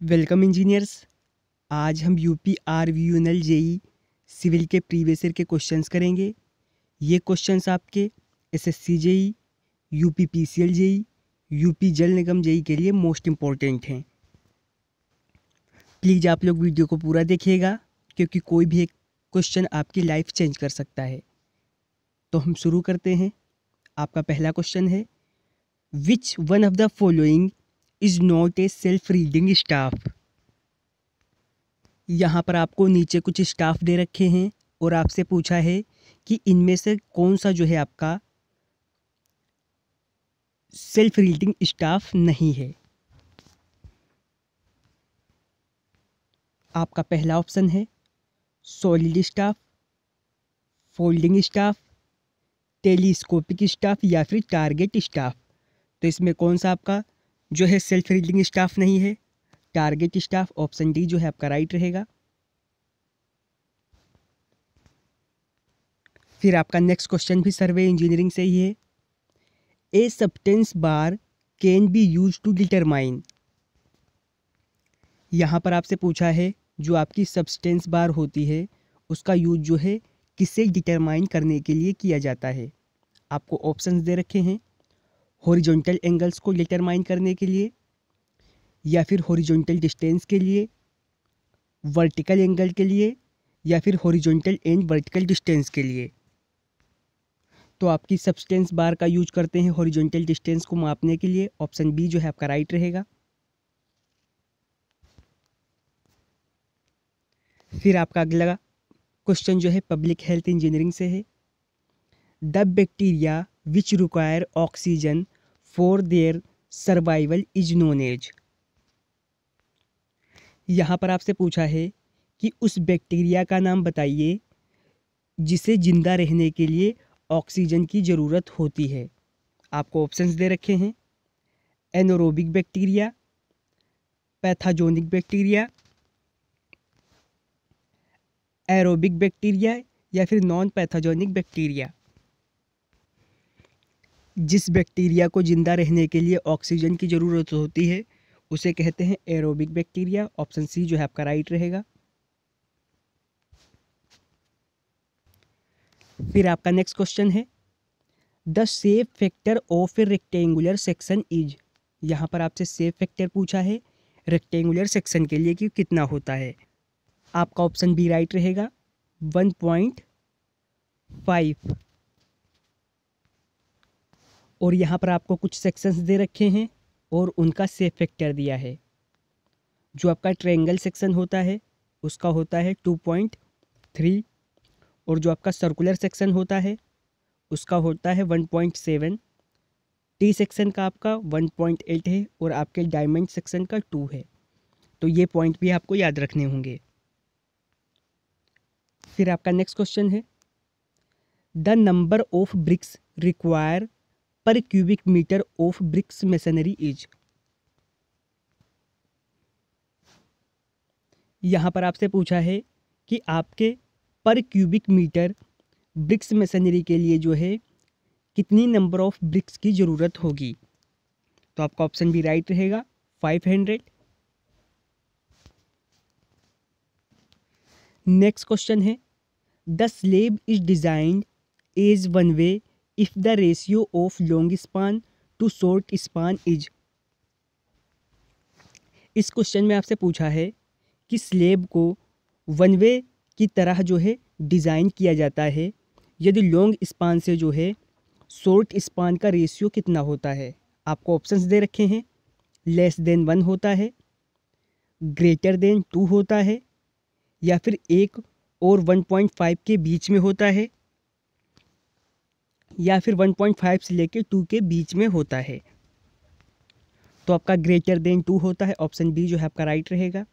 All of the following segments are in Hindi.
Welcome engineers. आज हम यूपी आरवीयूएनएल जेई सिविल के प्रीवियस ईयर के क्वेश्चंस करेंगे। ये क्वेश्चंस आपके SSC JE, UP PCL JE, UP Jal Nigam JEE के लिए मोस्ट इम्पॉर्टेंट हैं। प्लीज़ आप लोग वीडियो को पूरा देखिएगा क्योंकि कोई भी एक क्वेश्चन आपकी लाइफ चेंज कर सकता है। तो हम शुरू करते हैं। आपका पहला क्वेश्चन है, which one of the following is not a self reading staff. यहाँ पर आपको नीचे कुछ स्टाफ दे रखे हैं और आपसे पूछा है कि इनमें से कौन सा जो है आपका सेल्फ रीडिंग स्टाफ नहीं है। आपका पहला ऑप्शन है solid staff, folding staff, telescopic staff या फिर टारगेट स्टाफ। तो इसमें कौन सा आपका जो है सेल्फ रीडिंग स्टाफ नहीं है? टारगेट स्टाफ, ऑप्शन डी जो है आपका राइट रहेगा। फिर आपका नेक्स्ट क्वेश्चन भी सर्वे इंजीनियरिंग से ही है। A substance bar can be use to determine. यहाँ पर आपसे पूछा है जो आपकी सब्सटेंस बार होती है उसका यूज जो है किसे डिटरमाइन करने के लिए किया जाता है। आपको ऑप्शंस दे रखे हैं, हॉरिजॉन्टल एंगल्स को डिटरमाइन करने के लिए, या फिर हॉरिजॉन्टल डिस्टेंस के लिए, वर्टिकल एंगल के लिए, या फिर हॉरिजॉन्टल एंड वर्टिकल डिस्टेंस के लिए। तो आपकी सब्सटेंस बार का यूज करते हैं हॉरिजॉन्टल डिस्टेंस को मापने के लिए। ऑप्शन बी जो है आपका राइट रहेगा। फिर आपका अगला क्वेश्चन जो है पब्लिक हेल्थ इंजीनियरिंग से है। The bacteria which require oxygen for their survival is known as. यहाँ पर आपसे पूछा है कि उस बैक्टीरिया का नाम बताइए जिसे जिंदा रहने के लिए ऑक्सीजन की ज़रूरत होती है। आपको ऑप्शंस दे रखे हैं, anaerobic bacteria, pathogenic bacteria, aerobic bacteria, या फिर नॉन पैथोजेनिक बैक्टीरिया। जिस बैक्टीरिया को जिंदा रहने के लिए ऑक्सीजन की ज़रूरत होती है उसे कहते हैं एरोबिक बैक्टीरिया। ऑप्शन सी जो है आपका राइट रहेगा। फिर आपका नेक्स्ट क्वेश्चन है, the shape factor of A rectangular section is. यहाँ पर आपसे शेप फैक्टर पूछा है रेक्टेंगुलर सेक्शन के लिए कि कितना होता है। आपका ऑप्शन बी राइट रहेगा, 1.5। और यहाँ पर आपको कुछ सेक्शंस दे रखे हैं और उनका शेप फैक्टर दिया है। जो आपका ट्रायंगल सेक्शन होता है उसका होता है 2.3, और जो आपका सर्कुलर सेक्शन होता है उसका होता है 1.7। टी सेक्शन का आपका 1.8 है और आपके डायमंड सेक्शन का 2 है। तो ये पॉइंट भी आपको याद रखने होंगे। फिर आपका नेक्स्ट क्वेश्चन है, the number of bricks require per cubic metre of bricks masonry is. यहाँ पर आपसे पूछा है कि आपके पर क्यूबिक मीटर ब्रिक्स मेसनरी के लिए जो है कितनी नंबर ऑफ ब्रिक्स की ज़रूरत होगी। तो आपका ऑप्शन भी राइट रहेगा, 500। नेक्स्ट क्वेश्चन है, the slab is designed as one way if the ratio of long span to short span is. इस क्वेश्चन में आपसे पूछा है कि स्लेब को वन वे की तरह जो है डिज़ाइन किया जाता है यदि लॉन्ग स्पान से जो है शॉर्ट स्पान का रेशियो कितना होता है। आपको ऑप्शंस दे रखे हैं, लेस देन 1 होता है, ग्रेटर देन 2 होता है, या फिर 1 और 1.5 के बीच में होता है, या फिर 1.5 से लेकर 2 के बीच में होता है। तो आपका ग्रेटर देन 2 होता है। ऑप्शन बी जो है आपका राइट रहेगा।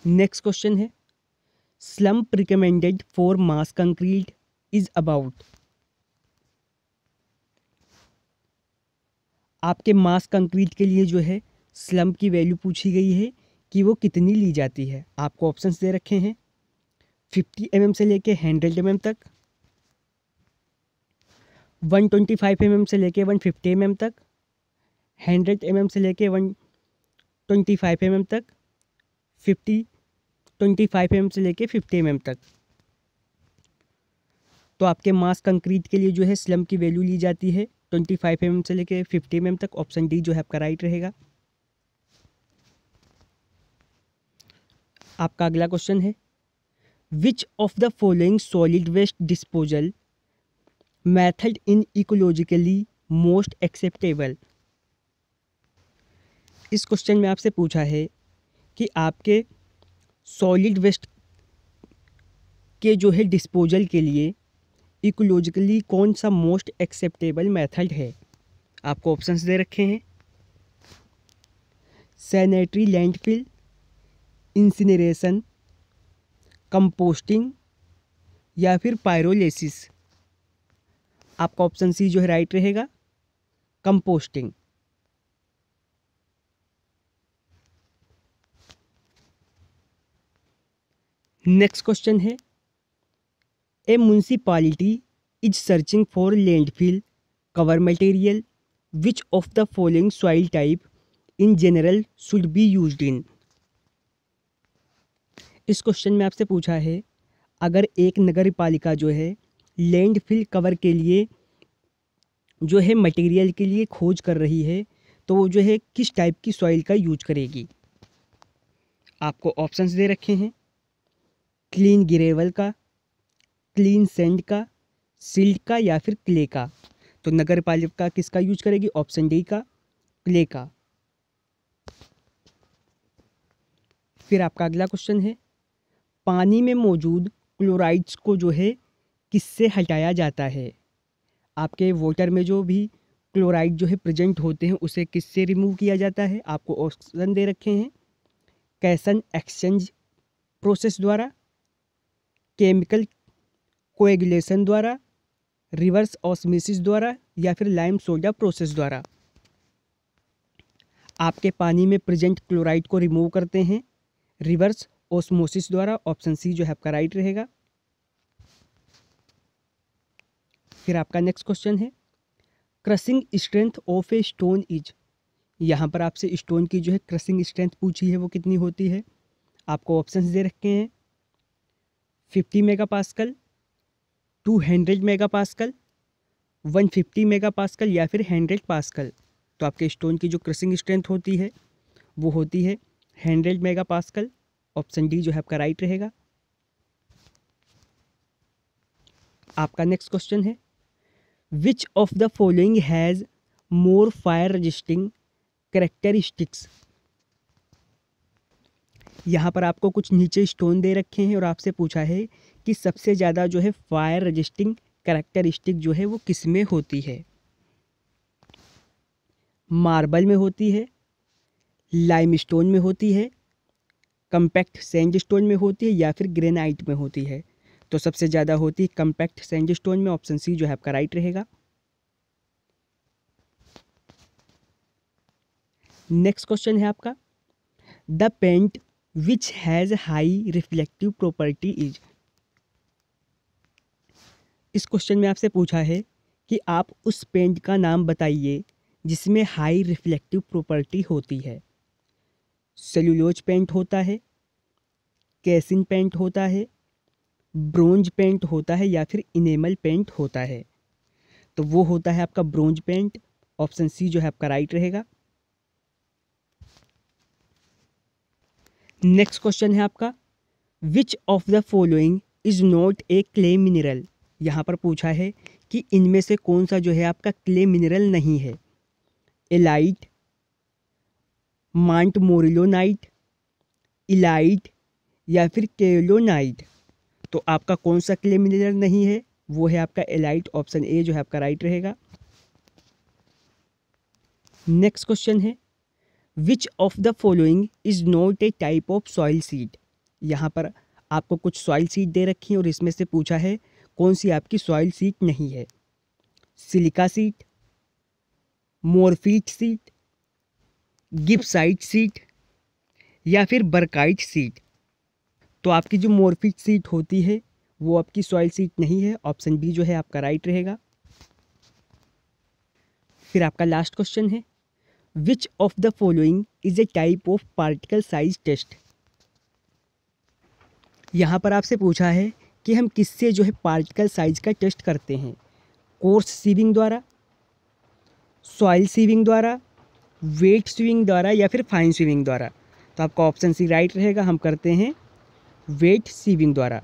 नेक्स्ट क्वेश्चन है, slump recommended for mass concrete is about. आपके मास कंक्रीट के लिए जो है स्लम्प की वैल्यू पूछी गई है कि वो कितनी ली जाती है। आपको ऑप्शंस दे रखे हैं, 50 mm से लेके 100 mm तक, 125 mm से लेके 150 mm तक, 100 mm से लेके 125 mm तक, 25 mm से लेके 50 mm तक। तो आपके मास कंक्रीट के लिए जो है स्लम की वैल्यू ली जाती है 25 mm से लेके 50 mm तक। ऑप्शन डी जो है आपका राइट रहेगा। आपका अगला क्वेश्चन है, which of the following solid waste disposal method in ecologically most acceptable. इस क्वेश्चन में आपसे पूछा है कि आपके सॉलिड वेस्ट के जो है डिस्पोजल के लिए इकोलॉजिकली कौन सा मोस्ट एक्सेप्टेबल मेथड है। आपको ऑप्शंस दे रखे हैं, सैनिटरी लैंडफिल, इंसिनरेशन, कंपोस्टिंग या फिर पायरोलिसिस। आपका ऑप्शन सी जो है राइट रहेगा, कंपोस्टिंग। नेक्स्ट क्वेश्चन है, a municipality is searching for landfill cover material, which of the following soil type in general should be used in. इस क्वेश्चन में आपसे पूछा है, अगर एक नगर पालिका जो है लैंडफिल कवर के लिए जो है मटेरियल के लिए खोज कर रही है, तो वो जो है किस टाइप की सॉइल का यूज करेगी। आपको ऑप्शंस दे रखे हैं, क्लीन ग्रेवल का, क्लीन सैंड का, सिल्ट का या फिर क्ले का। तो नगर पालिका किसका यूज करेगी, ऑप्शन डी का, क्ले का। फिर आपका अगला क्वेश्चन है, पानी में मौजूद क्लोराइड्स को जो है किससे हटाया जाता है। आपके वाटर में जो भी क्लोराइड जो है प्रेजेंट होते हैं उसे किससे रिमूव किया जाता है। आपको ऑप्शन दे रखे हैं, कैशन एक्सचेंज प्रोसेस द्वारा, केमिकल कोएगुलेशन द्वारा, रिवर्स ऑस्मोसिस द्वारा या फिर लाइम सोडा प्रोसेस द्वारा। आपके पानी में प्रेजेंट क्लोराइड को रिमूव करते हैं रिवर्स ऑस्मोसिस द्वारा। ऑप्शन सी जो है आपका राइट रहेगा। फिर आपका नेक्स्ट क्वेश्चन है, crushing strength of a stone is. यहाँ पर आपसे स्टोन की जो है क्रशिंग स्ट्रेंथ पूछी है, वो कितनी होती है। आपको ऑप्शंस दे रखे हैं, 50 मेगापास्कल, 200 मेगापास्कल, 150 मेगापास्कल या फिर 100 पास्कल। तो आपके स्टोन की जो क्रशिंग स्ट्रेंथ होती है वो होती है 100 मेगापास्कल। ऑप्शन डी जो है आपका राइट रहेगा। आपका नेक्स्ट क्वेश्चन है, which of the following has more fire resisting characteristics. यहाँ पर आपको कुछ नीचे स्टोन दे रखे हैं और आपसे पूछा है कि सबसे ज़्यादा जो है फायर रजिस्टिंग कैरेक्टरिस्टिक जो है वो किस में होती है। मार्बल में होती है, लाइमस्टोन में होती है, कम्पैक्ट सैंडस्टोन में होती है या फिर ग्रेनाइट में होती है। तो सबसे ज़्यादा होती है कम्पैक्ट सैंडस्टोन में। ऑप्शन सी जो है आपका राइट रहेगा। नेक्स्ट क्वेश्चन है आपका, the paint which has high reflective property is. इस क्वेश्चन में आपसे पूछा है कि आप उस पेंट का नाम बताइए जिसमें हाई रिफ्लेक्टिव प्रॉपर्टी होती है। सेल्यूलोज पेंट होता है, कैसिन पेंट होता है, ब्रोंज पेंट होता है या फिर इनेमल पेंट होता है। तो वो होता है आपका ब्रोंज पेंट। ऑप्शन सी जो है आपका राइट रहेगा। नेक्स्ट क्वेश्चन है आपका, विच of the following is not a clay mineral. यहाँ पर पूछा है कि इनमें से कौन सा जो है आपका क्ले मिनरल नहीं है। एलाइट, मांट मोरिलोनाइट, इलाइट या फिर केलोनाइट। तो आपका कौन सा क्ले मिनरल नहीं है, वो है आपका एलाइट। ऑप्शन ए जो है आपका राइट रहेगा। नेक्स्ट क्वेश्चन है, which of the following is not a type of soil seed. यहाँ पर आपको कुछ सॉइल सीड दे रखी है और इसमें से पूछा है कौन सी आपकी सॉइल सीड नहीं है। सिलिका सीड, मोरफीट सीड, गिब्साइट सीड या फिर बरकाइट सीड। तो आपकी जो मोरफीट सीड होती है वो आपकी सॉइल सीड नहीं है। ऑप्शन बी जो है आपका राइट रहेगा। फिर आपका लास्ट क्वेश्चन है, which of the following is a type of particle size test. यहाँ पर आपसे पूछा है कि हम किससे जो है पार्टिकल साइज का टेस्ट करते हैं, कोर्स सीविंग द्वारा, सॉइल सीविंग द्वारा, वेट सीविंग द्वारा या फिर फाइन सीविंग द्वारा। तो आपका ऑप्शन सी राइट रहेगा, हम करते हैं वेट सीविंग द्वारा।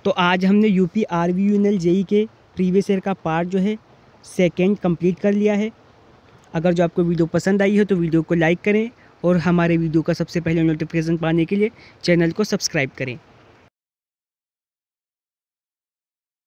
तो आज हमने यूपी RVUNL JEE के प्रीवियस ईयर का पार्ट जो है सेकेंड कंप्लीट कर लिया है। अगर जो आपको वीडियो पसंद आई हो तो वीडियो को लाइक करें और हमारे वीडियो का सबसे पहले नोटिफिकेशन पाने के लिए चैनल को सब्सक्राइब करें।